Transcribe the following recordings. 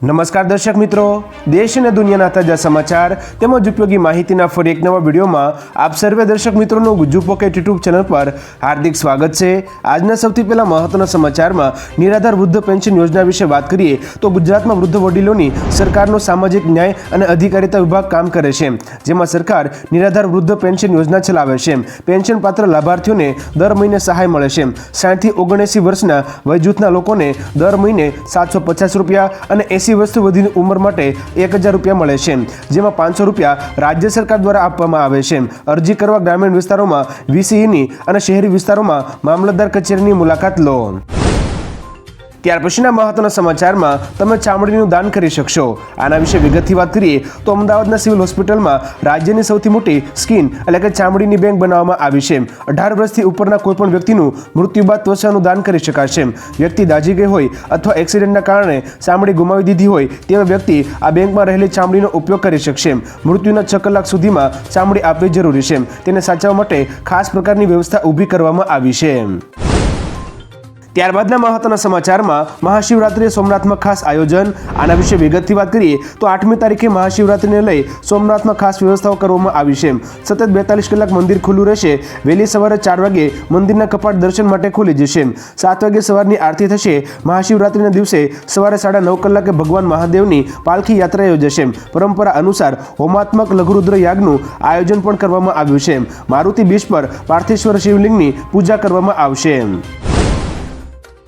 નમસ્કાર દર્શક મિત્રો, દેશ અને દુનિયાના તાજા સમાચાર તેમજ ઉપયોગી માહિતીના ફરી એક નવા વિડીયોમાં આપ સર્વે દર્શક મિત્રોનું ગુજ્જુ પોકેટ યુટ્યુબ ચેનલ પર હાર્દિક સ્વાગત છે। આજના સૌથી પહેલા મહત્વના સમાચારમાં નિરાધાર વૃદ્ધ પેન્શન યોજના વિશે વાત કરીએ તો ગુજરાતમાં વૃદ્ધ વડીલોની સરકારનો સામાજિક ન્યાય અને અધિકારિતા વિભાગ કામ કરે છે, જેમાં સરકાર નિરાધાર વૃદ્ધ પેન્શન યોજના ચલાવે છે। પેન્શન પાત્ર લાભાર્થીઓને દર મહિને સહાય મળે છે। 60 થી 79 વર્ષના વયજૂથના લોકોને દર મહિને 750 રૂપિયા અને 80 વર્ષથી વધીની ઉંમર માટે 1000 રૂપિયા મળે છે, જેમાં 500 રૂપિયા રાજ્ય સરકાર દ્વારા આપવામાં આવે છે। અરજી કરવા ગ્રામીણ વિસ્તારોમાં વીસીઈની અને શહેરી વિસ્તારોમાં મામલતદાર કચેરીની મુલાકાત લો। ત્યાર પછીના મહત્વના સમાચારમાં તમે ચામડીનું દાન કરી શકશો। આના વિશે વિગતથી વાત કરીએ તો અમદાવાદના સિવિલ હોસ્પિટલમાં રાજ્યની સૌથી મોટી સ્કિન એટલે કે ચામડીની બેંક બનાવવામાં આવી છે। 18 વર્ષથી ઉપરના કોઈપણ વ્યક્તિનું મૃત્યુ બાદ ત્વચાનું દાન કરી શકાશે। વ્યક્તિ દાઝી ગઈ હોય અથવા એક્સિડન્ટના કારણે ચામડી ગુમાવી દીધી હોય તેવા વ્યક્તિ આ બેંકમાં રહેલી ચામડીનો ઉપયોગ કરી શકશે। મૃત્યુના 6 કલાક સુધીમાં ચામડી આપવી જરૂરી છે। તેને સાચવવા માટે ખાસ પ્રકારની વ્યવસ્થા ઊભી કરવામાં આવી છે। ત્યારબાદના મહત્વના સમાચારમાં મહાશિવરાત્રિ સોમનાથમાં ખાસ આયોજન। આના વિશે વિગતથી વાત કરીએ તો 8મી તારીખે મહાશિવરાત્રિને લઈ સોમનાથમાં ખાસ વ્યવસ્થાઓ કરવામાં આવી છે। સતત 42 કલાક મંદિર ખુલ્લું રહેશે। વહેલી સવારે 4 વાગે મંદિરના કપાટ દર્શન માટે ખુલી જશે। 7 વાગે સવારની આરતી થશે। મહાશિવરાત્રિના દિવસે સવારે 9:30 કલાકે ભગવાન મહાદેવની પાલખી યાત્રા યોજાશે। પરંપરા અનુસાર હોમાત્મક લઘુરુદ્ર યાગનું આયોજન પણ કરવામાં આવ્યું છે। મારુતિ બીચ પર પાર્થેશ્વર શિવલિંગની પૂજા કરવામાં આવશે।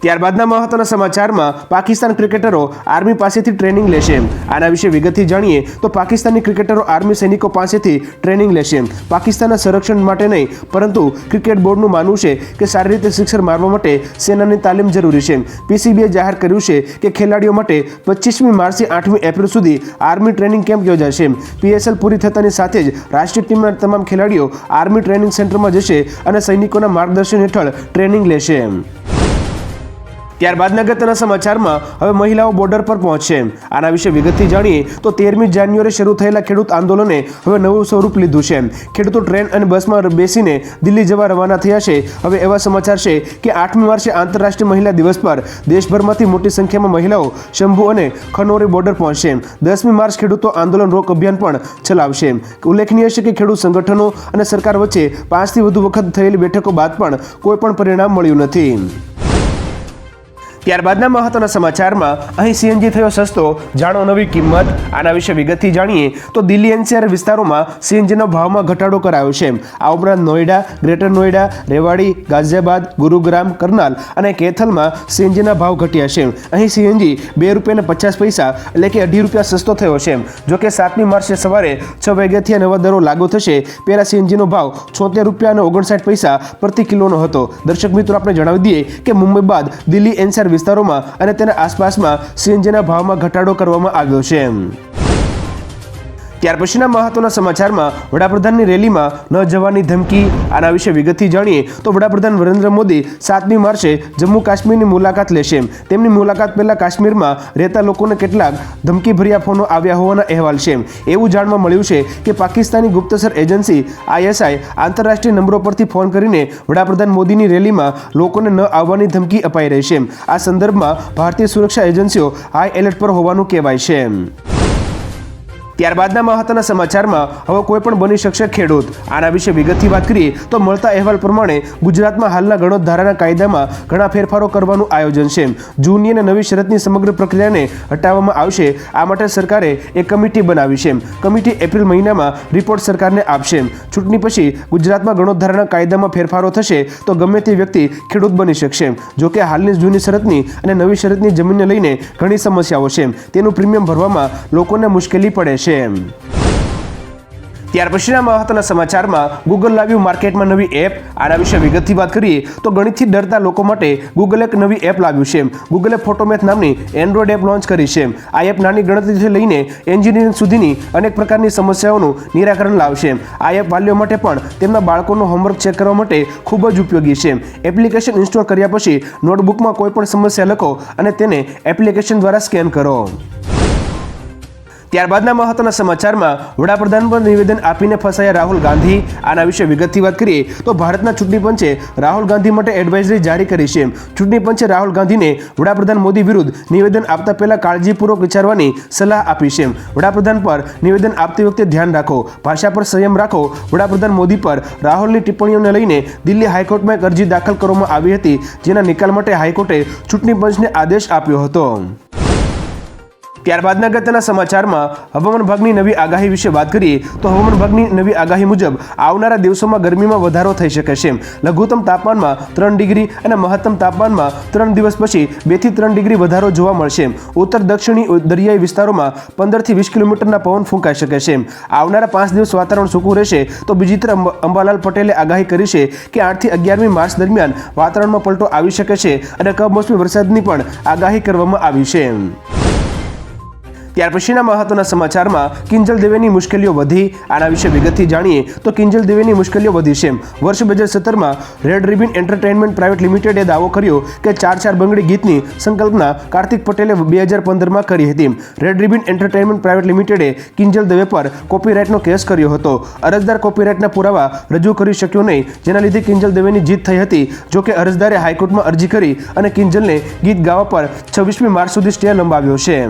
ત્યારબાદના મહત્વના સમાચારમાં પાકિસ્તાન ક્રિકેટરો આર્મી પાસેથી ટ્રેનિંગ લેશે। આના વિશે વિગતથી જાણીએ તો પાકિસ્તાની ક્રિકેટરો આર્મી સૈનિકો પાસેથી ટ્રેનિંગ લેશે। પાકિસ્તાનના સંરક્ષણ માટે નહીં પરંતુ ક્રિકેટ બોર્ડનું માનવું છે કે સારી રીતે સિક્સર મારવા માટે સેનાની તાલીમ જરૂરી છે। પીસીબીએ જાહેર કર્યું છે કે ખેલાડીઓ માટે 25મી માર્ચથી 8મી એપ્રિલ સુધી આર્મી ટ્રેનિંગ કેમ્પ યોજાશે। પીએસએલ પૂરી થતાની સાથે જ રાષ્ટ્રીય ટીમના તમામ ખેલાડીઓ આર્મી ટ્રેનિંગ સેન્ટરમાં જશે અને સૈનિકોના માર્ગદર્શન હેઠળ ટ્રેનિંગ લેશે। ત્યારબાદના અગત્યના સમાચારમાં હવે મહિલાઓ બોર્ડર પર પહોંચશે। આના વિશે વિગતથી જાણીએ તો 13મી જાન્યુઆરીએ શરૂ થયેલા ખેડૂત આંદોલને હવે નવું સ્વરૂપ લીધું છે। ખેડૂતો ટ્રેન અને બસમાં બેસીને દિલ્હી જવા રવાના થયા છે। હવે એવા સમાચાર છે કે 8મી માર્ચે આંતરરાષ્ટ્રીય મહિલા દિવસ પર દેશભરમાંથી મોટી સંખ્યામાં મહિલાઓ શંભુ અને ખનોરી બોર્ડર પહોંચશે। 10મી માર્ચ ખેડૂતો આંદોલન રોક અભિયાન પણ ચલાવશે। ઉલ્લેખનીય છે કે ખેડૂત સંગઠનો અને સરકાર વચ્ચે 5થી વધુ વખત થયેલી બેઠકો બાદ પણ કોઈ પણ પરિણામ મળ્યું નથી। ત્યારબાદના મહત્વના સમાચારમાં અહીં સીએનજી થયો સસ્તો, જાણો નવી કિંમત। આના વિશે વિગતથી જાણીએ તો દિલ્હી એનસીઆર વિસ્તારોમાં સીએનજીના ભાવમાં ઘટાડો કરાયો છે। આ ઉપરાંત નોઈડા, ગ્રેટર નોઈડા, રેવાડી, ગાઝિયાબાદ, ગુરુગ્રામ, કરનાલ અને કેથલમાં સીએનજીના ભાવ ઘટ્યા છે। અહીં સીએનજી ₹2.50 એટલે કે ₹2.5 સસ્તો થયો છે। જોકે 7મી માર્ચે સવારે 6 વાગ્યાથી નવા દરો લાગુ થશે। પહેલા સીએનજીનો ભાવ ₹76.59 પ્રતિ કિલોનો હતો। દર્શક મિત્રો, આપણે જણાવી દઈએ કે મુંબઈ બાદ દિલ્હી એનસીઆર વિસ્તારોમાં અને તેના આસપાસમાં સીએનજીના ભાવમાં ઘટાડો કરવામાં આવ્યો છે। ત્યાર પછીના મહત્વના સમાચારમાં વડાપ્રધાનની રેલીમાં ન જવાની ધમકી। આના વિશે વિગતથી જાણીએ તો વડાપ્રધાન નરેન્દ્ર મોદી 7મી માર્ચે જમ્મુ કાશ્મીરની મુલાકાત લેશે। તેમની મુલાકાત પહેલા કાશ્મીરમાં રહેતા લોકોને કેટલાક ધમકીભર્યા ફોનો આવ્યા હોવાના અહેવાલ છે। એવું જાણવા મળ્યું છે કે પાકિસ્તાની ગુપ્તચર એજન્સી આઈએસઆઈ આંતરરાષ્ટ્રીય નંબરો પરથી ફોન કરીને વડાપ્રધાન મોદીની રેલીમાં લોકોને ન આવવાની ધમકી અપાઈ રહી છે। આ સંદર્ભમાં ભારતીય સુરક્ષા એજન્સીઓ હાઈ એલર્ટ પર હોવાનું કહેવાય છે। ત્યારબાદના મહત્વના સમાચારમાં હવે કોઈ પણ બની શકશે ખેડૂત। આના વિશે વિગતથી વાત કરીએ તો મળતા અહેવાલ પ્રમાણે ગુજરાતમાં હાલના ગણોત ધારાના કાયદામાં ઘણા ફેરફારો કરવાનું આયોજન છે। જૂની અને નવી શરતની સમગ્ર પ્રક્રિયાને હટાવવામાં આવશે। આ માટે સરકારે એક કમિટી બનાવી છે। કમિટી એપ્રિલ મહિનામાં રિપોર્ટ સરકારને આપશે। ચૂંટણી પછી ગુજરાતમાં ગણોત ધારાના કાયદામાં ફેરફારો થશે તો ગમે તે વ્યક્તિ ખેડૂત બની શકશે। જોકે હાલની જૂની શરતની અને નવી શરતની જમીનને લઈને ઘણી સમસ્યાઓ છે। તેનું પ્રીમિયમ ભરવામાં લોકોને મુશ્કેલી પડે છે। ત્યાર પછીના મહત્વના સમાચારમાં ગૂગલ લાવ્યું માર્કેટમાં નવી એપ। આના વિશે વિગતથી વાત કરીએ તો ગણિતથી ડરતા લોકો માટે ગૂગલ એક નવી એપ લાવ્યું છે। ગૂગલે ફોટોમેથ નામની એન્ડ્રોઇડ એપ લોન્ચ કરી છે। આ એપ નાની ગણતરીથી લઈને એન્જિનિયરિંગ સુધીની અનેક પ્રકારની સમસ્યાઓનું નિરાકરણ લાવશે। આ એપ વાલીઓ માટે પણ તેમના બાળકોનું હોમવર્ક ચેક કરવા માટે ખૂબ જ ઉપયોગી છે। એપ્લિકેશન ઇન્સ્ટોલ કર્યા પછી નોટબુકમાં કોઈ પણ સમસ્યા લખો અને તેને એપ્લિકેશન દ્વારા સ્કેન કરો। ત્યારબાદના મહત્વના સમાચારમાં વડાપ્રધાન પર નિવેદન આપીને ફસાયા રાહુલ ગાંધી. આના વિશે વિગતથી વાત કરીએ તો ભારતના ચૂંટણી પંચે રાહુલ ગાંધી માટે એડવાઇઝરી જારી કરી છે. ચૂંટણી પંચે રાહુલ ગાંધીને વડાપ્રધાન મોદી વિરુદ્ધ નિવેદન આપતા પહેલા કાળજીપૂર્વક વિચારવાની સલાહ આપી છે. વડાપ્રધાન પર નિવેદન આપતી વખતે ધ્યાન રાખો, ભાષા પર સંયમ રાખો. વડાપ્રધાન મોદી પર રાહુલની ટિપ્પણીઓને લઈને દિલ્હી હાઈકોર્ટમાં એક અરજી દાખલ કરવામાં આવી હતી, જેના નિકાલ માટે હાઈકોર્ટે ચૂંટણી પંચને આદેશ આપ્યો હતો. ત્યારબાદના અગત્યના સમાચારમાં હવામાન વિભાગની નવી આગાહી વિશે વાત કરીએ તો હવામાન વિભાગની નવી આગાહી મુજબ આવનારા દિવસોમાં ગરમીમાં વધારો થઈ શકે છે. લઘુત્તમ તાપમાનમાં 3 ડિગ્રી અને મહત્તમ તાપમાનમાં 3 દિવસ પછી 2 થી 3 ડિગ્રી વધારો જોવા મળશે. ઉત્તર દક્ષિણી દરિયાઈ વિસ્તારોમાં 15 થી 20 કિલોમીટરના પવન ફૂંકાઈ શકે છે. આવનારા 5 દિવસ વાતાવરણ સૂકું રહેશે. તો બીજી તરફ અંબાલાલ પટેલે આગાહી કરી છે કે 8 થી 11મી માર્ચ દરમિયાન વાતાવરણમાં પલટો આવી શકે છે અને કમોસમી વરસાદની પણ આગાહી કરવામાં આવી છે. ત્યાર પછીના મહત્વના સમાચારમાં કિંજલ દવેની મુશ્કેલીઓ વધી. આના વિશે વિગતથી જાણીએ તો કિંજલ દવેની મુશ્કેલીઓ વધી છે. વર્ષ 2017માં રેડ રિબન એન્ટરટેનમેન્ટ પ્રાઇવેટ લિમિટેડે દાવો કર્યો કે 4-4 બંગડી ગીતની સંકલ્પના કાર્તિક પટેલે 2015માં કરી હતી. રેડ રિબન એન્ટરટેનમેન્ટ પ્રાઇવેટ લિમિટેડે કિંજલ દવે પર કોપીરાઇટનો કેસ કર્યો હતો. અરજદાર કોપીરાઇટના પુરાવા રજૂ કરી શક્યો નહીં, જેના લીધે કિંજલ દવેની જીત થઈ હતી. જોકે અરજદારે હાઈકોર્ટમાં અરજી કરી અને કિંજલને ગીત ગાવા પર 26મી માર્ચ સુધી સ્ટે લંબાવ્યો છે.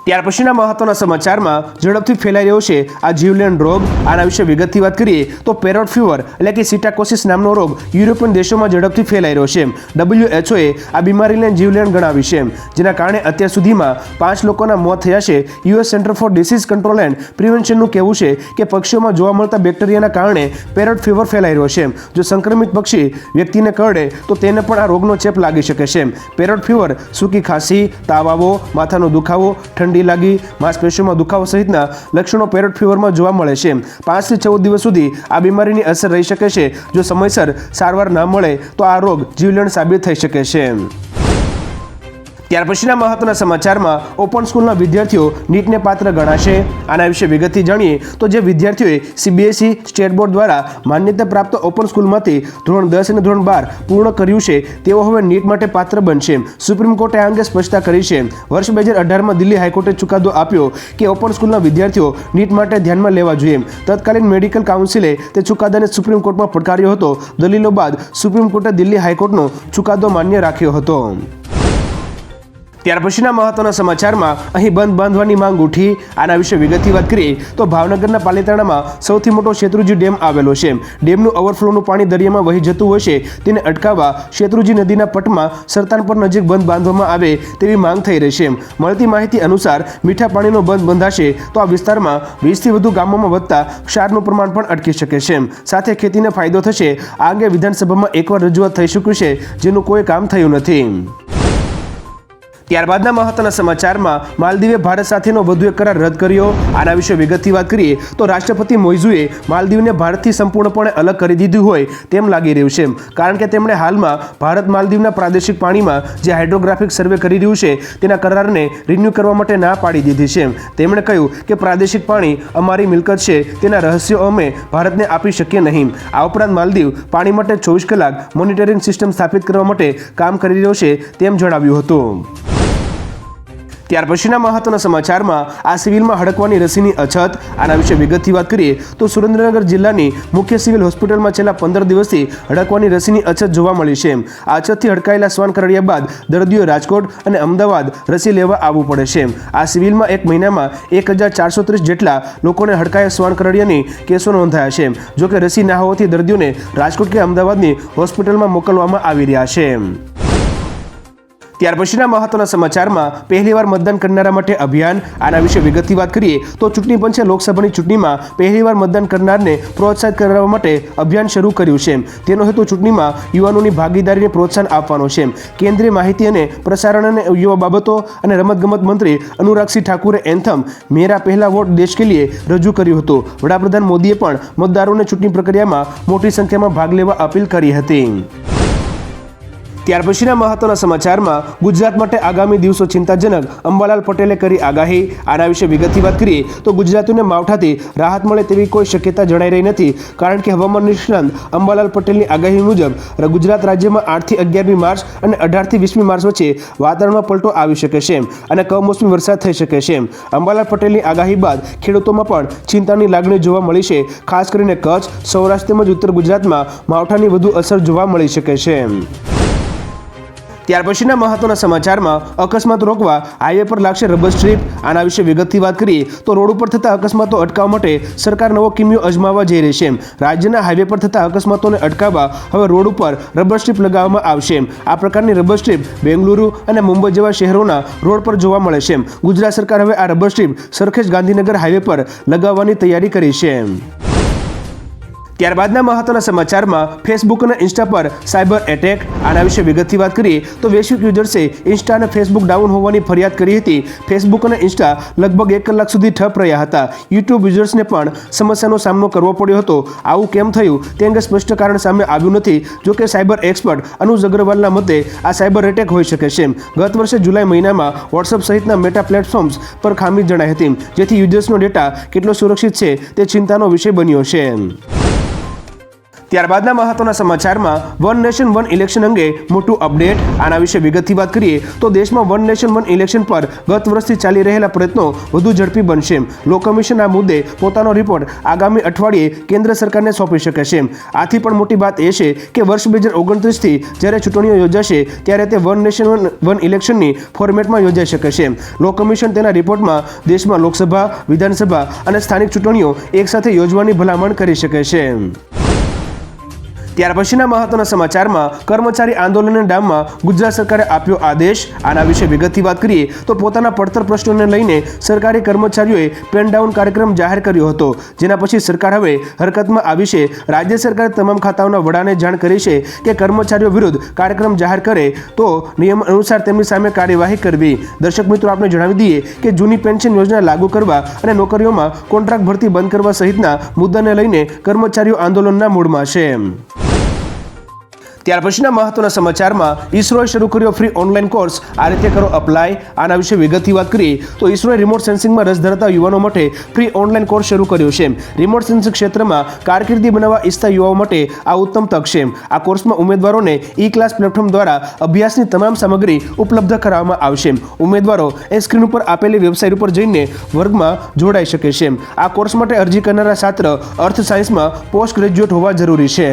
ત્યાર પછીના મહત્વના સમાચારમાં ઝડપથી ફેલાઈ રહ્યો છે આ જીવલેણ રોગ. આના વિશે વિગતથી વાત કરીએ તો પેરોટ ફીવર એટલે કે સિટાકોસિસ નામનો રોગ યુરોપિયન દેશોમાં ઝડપથી ફેલાઈ રહ્યો છે. WHOએ આ બીમારીને જીવલેણ ગણાવી છે, જેના કારણે અત્યાર સુધીમાં 5 લોકોના મોત થયા છે. US Center for Disease Control and પ્રિવેન્શનનું કહેવું છે કે પક્ષીઓમાં જોવા મળતા બેક્ટેરિયાના કારણે પેરોટ ફીવર ફેલાઈ રહ્યો છે. જો સંક્રમિત પક્ષી વ્યક્તિને કરડે તો તેને પણ આ રોગનો ચેપ લાગી શકે છે. પેરોટ ફીવર સૂકી ખાંસી, તાવ આવવો, માથાનો દુખાવો, ઠંડી લાગી, માંસપેશીઓમાં દુખાવો સહિતના લક્ષણો પેરોટ ફીવરમાં જોવા મળે છે. 5 થી 14 દિવસ સુધી આ બીમારીની અસર રહી શકે છે. જો સમયસર સારવાર ન મળે તો આ રોગ જીવલેણ સાબિત થઈ શકે છે. ત્યાર પછીના મહત્વના સમાચારમાં ઓપન સ્કૂલના વિદ્યાર્થીઓ નીટને પાત્ર ગણાશે. આના વિશે વિગતથી જાણીએ તો જે વિદ્યાર્થીઓએ CBSE સ્ટેટ બોર્ડ દ્વારા માન્યતા પ્રાપ્ત ઓપન સ્કૂલમાંથી ધોરણ 10 અને ધોરણ 12 પૂર્ણ કર્યું છે તેઓ હવે નીટ માટે પાત્ર બનશે. સુપ્રીમ કોર્ટે આ અંગે સ્પષ્ટતા કરી છે. વર્ષ 2018માં દિલ્હી હાઈકોર્ટે ચુકાદો આપ્યો કે ઓપન સ્કૂલના વિદ્યાર્થીઓ નીટ માટે ધ્યાનમાં લેવા જોઈએ. તત્કાલીન મેડિકલ કાઉન્સિલે તે ચુકાદાને સુપ્રીમ કોર્ટમાં પડકાર્યો હતો. દલીલો બાદ સુપ્રીમ કોર્ટે દિલ્હી હાઈકોર્ટનો ચુકાદો માન્ય રાખ્યો હતો. ત્યાર પછીના મહત્વના સમાચારમાં અહીં બંધ બાંધવાની માંગ ઉઠી. આના વિશે વિગતથી વાત કરીએ તો ભાવનગરના પાલિતાણામાં સૌથી મોટો શેત્રુંજી ડેમ આવેલો છે. ડેમનું ઓવરફ્લોનું પાણી દરિયામાં વહી જતું હોય છે, તેને અટકાવવા શેત્રુંજી નદીના પટમાં સરતાનપર નજીક બંધ બાંધવામાં આવે તેવી માંગ થઈ રહી છે. મળતી માહિતી અનુસાર મીઠા પાણીનો બંધ બંધાશે તો આ વિસ્તારમાં 20થી વધુ ગામોમાં વધતા ક્ષારનું પ્રમાણ પણ અટકી શકે છે. સાથે ખેતીને ફાયદો થશે. આ અંગે વિધાનસભામાં એકવાર રજૂઆત થઈ ચૂક્યું છે, જેનું કોઈ કામ થયું નથી. ત્યારબાદના મહત્વના સમાચારમાં માલદીવે ભારત સાથેનો વધુ એક કરાર રદ કર્યો. આના વિશે વિગતથી વાત કરીએ તો રાષ્ટ્રપતિ મોઇઝુએ માલદીવને ભારતથી સંપૂર્ણપણે અલગ કરી દીધું હોય તેમ લાગી રહ્યું છે, કારણ કે તેમણે હાલમાં ભારત માલદીવના પ્રાદેશિક પાણીમાં જે હાઇડ્રોગ્રાફિક સર્વે કરી રહ્યું છે તેના કરારને રિન્યૂ કરવા માટે ના પાડી દીધી છે. તેમણે કહ્યું કે પ્રાદેશિક પાણી અમારી મિલકત છે, તેના રહસ્યો અમે ભારતને આપી શકીએ નહીં. આ ઉપરાંત માલદીવ પાણી માટે 24 કલાક મોનિટરિંગ સિસ્ટમ સ્થાપિત કરવા માટે કામ કરી રહ્યો છે તેમ જણાવ્યું હતું. ત્યાર પછીના મહત્વના સમાચારમાં આ સિવિલમાં હડકવાની રસીની અછત. આના વિશે વિગતથી વાત કરીએ તો સુરેન્દ્રનગર જિલ્લાની મુખ્ય સિવિલ હોસ્પિટલમાં છેલ્લા 15 દિવસથી હડકવાની રસીની અછત જોવા મળી છે. આ અછતથી હડકાયેલા શ્વાન કરડ્યા બાદ દર્દીઓ રાજકોટ અને અમદાવાદ રસી લેવા આવવું પડે છે. આ સિવિલમાં એક મહિનામાં 1430 જેટલા લોકોને હડકાયા શ્વાન કરડ્યાની કેસો નોંધાયા છે. જોકે રસી ના હોવાથી દર્દીઓને રાજકોટ કે અમદાવાદની હોસ્પિટલમાં મોકલવામાં આવી રહ્યા છે. ત્યાર પછીના મહત્વના સમાચારમાં પહેલીવાર મતદાન કરનારા માટે અભિયાન. આના વિશે વિગતથી વાત કરીએ તો ચૂંટણી પંચે લોકસભાની ચૂંટણીમાં પહેલીવાર મતદાન કરનારને પ્રોત્સાહિત કરવા માટે અભિયાન શરૂ કર્યું છે. તેનો હેતુ ચૂંટણીમાં યુવાનોની ભાગીદારીને પ્રોત્સાહન આપવાનો છે. કેન્દ્રીય માહિતી અને પ્રસારણ અને યુવા બાબતો અને રમતગમત મંત્રી અનુરાગસિંહ ઠાકુરે એન્થમ મેરા પહેલા વોટ દેશ કે લીએ રજૂ કર્યું હતું. વડાપ્રધાન મોદીએ પણ મતદારોને ચૂંટણી પ્રક્રિયામાં મોટી સંખ્યામાં ભાગ લેવા અપીલ કરી હતી. ત્યાર પછીના મહત્વના સમાચારમાં ગુજરાત માટે આગામી દિવસો ચિંતાજનક, અંબાલાલ પટેલે કરી આગાહી. આના વિશે વિગતથી વાત કરીએ તો ગુજરાતીઓને માવઠાથી રાહત મળે તેવી કોઈ શક્યતા જણાઈ રહી નથી, કારણ કે હવામાન નિષ્ણાંત અંબાલાલ પટેલની આગાહી મુજબ ગુજરાત રાજ્યમાં 8 થી 11મી માર્ચ અને 18 થી 20મી માર્ચ વચ્ચે વાતાવરણમાં પલટો આવી શકે છે અને કમોસમી વરસાદ થઈ શકે છે. અંબાલાલ પટેલની આગાહી બાદ ખેડૂતોમાં પણ ચિંતાની લાગણી જોવા મળી છે. ખાસ કરીને કચ્છ, સૌરાષ્ટ્ર તેમજ ઉત્તર ગુજરાતમાં માવઠાની વધુ અસર જોવા મળી શકે છે. ત્યાર પછીના મહત્વના સમાચારમાં અકસ્માત રોકવા હાઈવે પર લાગશે રબર સ્ટ્રીપ. આના વિશે વિગતથી વાત કરીએ તો રોડ ઉપર થતા અકસ્માતો અટકાવવા માટે સરકાર નવો કિમિયો અજમાવવા જઈ રહી છે. રાજ્યના હાઈવે પર થતા અકસ્માતોને અટકાવવા હવે રોડ ઉપર રબર સ્ટ્રીપ લગાવવામાં આવશે. આ પ્રકારની રબર સ્ટ્રીપ બેંગલુરુ અને મુંબઈ જેવા શહેરોના રોડ પર જોવા મળે છે. ગુજરાત સરકાર હવે આ rubber strip Sarkhej Gandhinagar highway પર લગાવવાની તૈયારી કરી છે. ત્યારબાદના મહત્વના સમાચારમાં ફેસબુક અને ઇન્સ્ટા પર સાયબર એટેક. આના વિશે વિગતથી વાત કરીએ તો વૈશ્વિક યુઝર્સે ઇન્સ્ટા અને ફેસબુક ડાઉન હોવાની ફરિયાદ કરી હતી. ફેસબુક અને ઇન્સ્ટા લગભગ 1 કલાક સુધી ઠપ રહ્યા હતા. યુટ્યુબ યુઝર્સને પણ સમસ્યાનો સામનો કરવો પડ્યો હતો. આવું કેમ થયું તે અંગે સ્પષ્ટ કારણ સામે આવ્યું નથી. જોકે સાયબર એક્સપર્ટ અનુજ અગ્રવાલના મતે આ સાયબર એટેક હોઈ શકે છે. ગત વર્ષે જુલાઈ મહિનામાં વોટ્સઅપ સહિતના મેટા પ્લેટફોર્મ્સ પર ખામી જણાઈ હતી, જેથી યુઝર્સનો ડેટા કેટલો સુરક્ષિત છે તે ચિંતાનો વિષય બન્યો છે. ત્યારબાદના મહત્વના સમાચારમાં વન નેશન વન ઇલેક્શન અંગે મોટું અપડેટ. આના વિશે વિગતથી વાત કરીએ તો દેશમાં વન નેશન વન ઇલેક્શન પર ગત વર્ષથી ચાલી રહેલા પ્રયત્નો વધુ ઝડપી બનશે. લો કમિશન આ મુદ્દે પોતાનો રિપોર્ટ આગામી અઠવાડિયે કેન્દ્ર સરકારને સોંપી શકે છે. આથી પણ મોટી વાત એ છે કે વર્ષ 2029થી જ્યારે ચૂંટણીઓ યોજાશે ત્યારે તે વન નેશન વન ઇલેક્શનની ફોર્મેટમાં યોજાઈ શકે છે. લો કમિશન તેના રિપોર્ટમાં દેશમાં લોકસભા, વિધાનસભા અને સ્થાનિક ચૂંટણીઓ એકસાથે યોજવાની ભલામણ કરી શકે છે. ત્યાર પછીના મહત્વના સમાચારમાં કર્મચારી આંદોલનના ડામમાં ગુજરાત સરકારે આપ્યો આદેશ. આના વિશે વિગતથી વાત કરીએ તો પોતાના પડતર પ્રશ્નોને લઈને સરકારી કર્મચારીઓએ પેન ડાઉન કાર્યક્રમ જાહેર કર્યો હતો, જેના પછી સરકાર હવે હરકતમાં આવી છે. રાજ્ય સરકારે તમામ ખાતાઓના વડાને જાણ કરી છે કે કર્મચારીઓ વિરુદ્ધ કાર્યક્રમ જાહેર કરે તો નિયમ અનુસાર તેમની સામે કાર્યવાહી કરવી. દર્શક મિત્રો, આપણે જણાવી દઈએ કે જૂની પેન્શન યોજના લાગુ કરવા અને નોકરીઓમાં કોન્ટ્રાક્ટ ભરતી બંધ કરવા સહિતના મુદ્દાને લઈને કર્મચારીઓ આંદોલનના મૂડમાં છે. ત્યાર પછીના મહત્વના સમાચારમાં ઇસરોએ શરૂ કર્યો ફ્રી ઓનલાઈન કોર્સ આ રીતે કરો અપ્લાય. આના વિશે વિગતથી વાત કરીએ તો ઇસરોએ રિમોટ સેન્સિંગમાં રસ ધરાવતા યુવાનો માટે ફ્રી ઓનલાઈન કોર્સ શરૂ કર્યો છે. રિમોટ સેન્સિંગ ક્ષેત્રમાં કારકિર્દી બનાવવા ઈચ્છતા યુવાઓ માટે આ ઉત્તમ તક છે. આ કોર્સમાં ઉમેદવારોને ઈ ક્લાસ પ્લેટફોર્મ દ્વારા અભ્યાસની તમામ સામગ્રી ઉપલબ્ધ કરાવવામાં આવશે. ઉમેદવારો એ સ્ક્રીન ઉપર આપેલી વેબસાઇટ ઉપર જઈને વર્ગમાં જોડાઈ શકે છે. આ કોર્સ માટે અરજી કરનારા છાત્ર અર્થ સાયન્સમાં પોસ્ટ ગ્રેજ્યુએટ હોવા જરૂરી છે.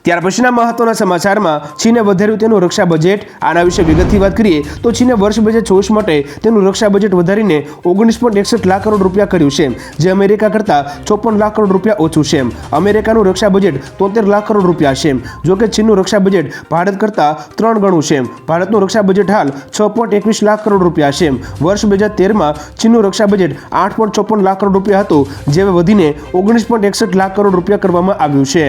ત્યાર પછીના મહત્વના સમાચારમાં ચીને વધાર્યું તેનું રક્ષા બજેટ. આના વિશે વિગતથી વાત કરીએ તો ચીને વર્ષ 2024 માટે તેનું રક્ષા બજેટ વધારીને 19.61 લાખ કરોડ રૂપિયા કર્યું છે, જે અમેરિકા કરતાં 54 લાખ કરોડ રૂપિયા ઓછું છે. અમેરિકાનું રક્ષા બજેટ 73 લાખ કરોડ રૂપિયા છે. જોકે ચીનનું રક્ષા બજેટ ભારત કરતાં 3 ગણું છે. ભારતનું રક્ષા બજેટ હાલ 6.21 લાખ કરોડ રૂપિયા છે. વર્ષ 2013માં ચીનનું રક્ષા બજેટ 8.54 લાખ કરોડ રૂપિયા હતું, જે હવે વધીને 19.61 લાખ કરોડ રૂપિયા કરવામાં આવ્યું છે.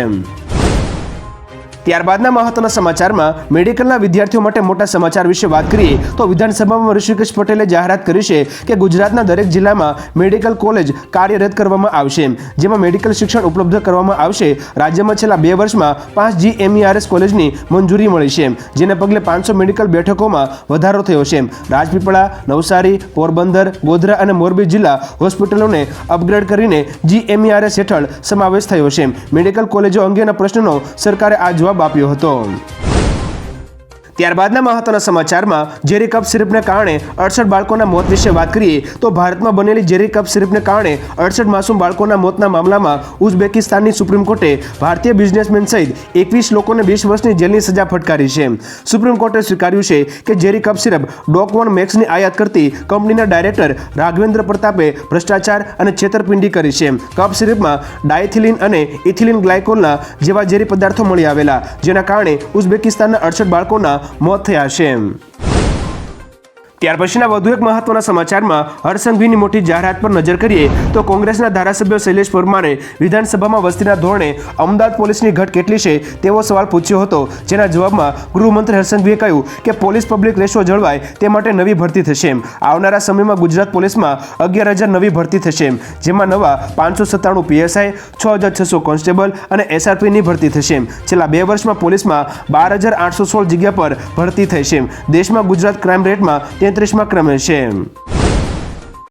ત્યારબાદના મહત્વના સમાચારમાં મેડિકલના વિદ્યાર્થીઓ માટે મોટા સમાચાર વિશે વાત કરીએ તો વિધાનસભામાં ઋષિકેશ પટેલે જાહેરાત કરી છે કે ગુજરાતના દરેક જિલ્લામાં મેડિકલ કોલેજ કાર્યરત કરવામાં આવશે, જેમાં મેડિકલ શિક્ષણ ઉપલબ્ધ કરવામાં આવશે. રાજ્યમાં છેલ્લા 2 વર્ષમાં 5 GMERS કોલેજની મંજૂરી મળી છે, જેને પગલે 500 મેડિકલ બેઠકોમાં વધારો થયો છે. રાજપીપળા, નવસારી, પોરબંદર, ગોધરા અને મોરબી જિલ્લા હોસ્પિટલોને અપગ્રેડ કરીને GMERS હેઠળ સમાવેશ થયો છે. મેડિકલ કોલેજો અંગેના પ્રશ્નનો સરકારે આ જવાબ આપ્યો હતો. ત્યારબાદના મહત્વના સમાચારમાં ઝેરી કફ સિરપને કારણે 68 બાળકોના મોત વિશે વાત કરીએ તો ભારતમાં બનેલી ઝેરી કફ સિરપને કારણે 68 માસૂમ બાળકોના મોતના મામલામાં ઉઝબેકિસ્તાનની સુપ્રીમ કોર્ટે ભારતીય બિઝનેસમેન સહિત 21 લોકોને 20 વર્ષની જેલની સજા ફટકારી છે. સુપ્રીમ કોર્ટે સ્વીકાર્યું છે કે ઝેરી કફ સિરપ ડોક1 મેક્સની આયાત કરતી કંપનીના ડાયરેક્ટર રાઘવેન્દ્ર પ્રતાપે ભ્રષ્ટાચાર અને છેતરપિંડી કરી છે. કફ સિરપમાં ડાયથિલિન અને ઇથિલિન ગ્લાયકોલના જેવા ઝેરી પદાર્થો મળી આવેલા, જેના કારણે ઉઝબેકિસ્તાનના 68 બાળકોના મોત થયા છે. ત્યાર પછીના વધુ એક મહત્વના સમાચારમાં હરસંઘવીની મોટી જાહેરાત પર નજર કરીએ તો કોંગ્રેસના ધારાસભ્ય શૈલેષ પરમારે વિધાનસભામાં વસ્તીના ધોરણે અમદાવાદ પોલીસની ઘટ કેટલી છે તેવો સવાલ પૂછ્યો હતો, જેના જવાબમાં ગૃહમંત્રી હરસંઘવીએ કહ્યું કે પોલીસ પબ્લિક રેશિયો જળવાય તે માટે નવી ભરતી થશે. આવનારા સમયમાં ગુજરાત પોલીસમાં 11,000 નવી ભરતી થશે, જેમાં નવા 597 પીએસઆઈ, 6,600 કોન્સ્ટેબલ અને એસઆરપીની ભરતી થશે. છેલ્લા 2 વર્ષમાં પોલીસમાં 12,816 જગ્યા પર ભરતી થઈ છે. દેશમાં ગુજરાત ક્રાઇમ રેટમાં 33મા ક્રમે છે.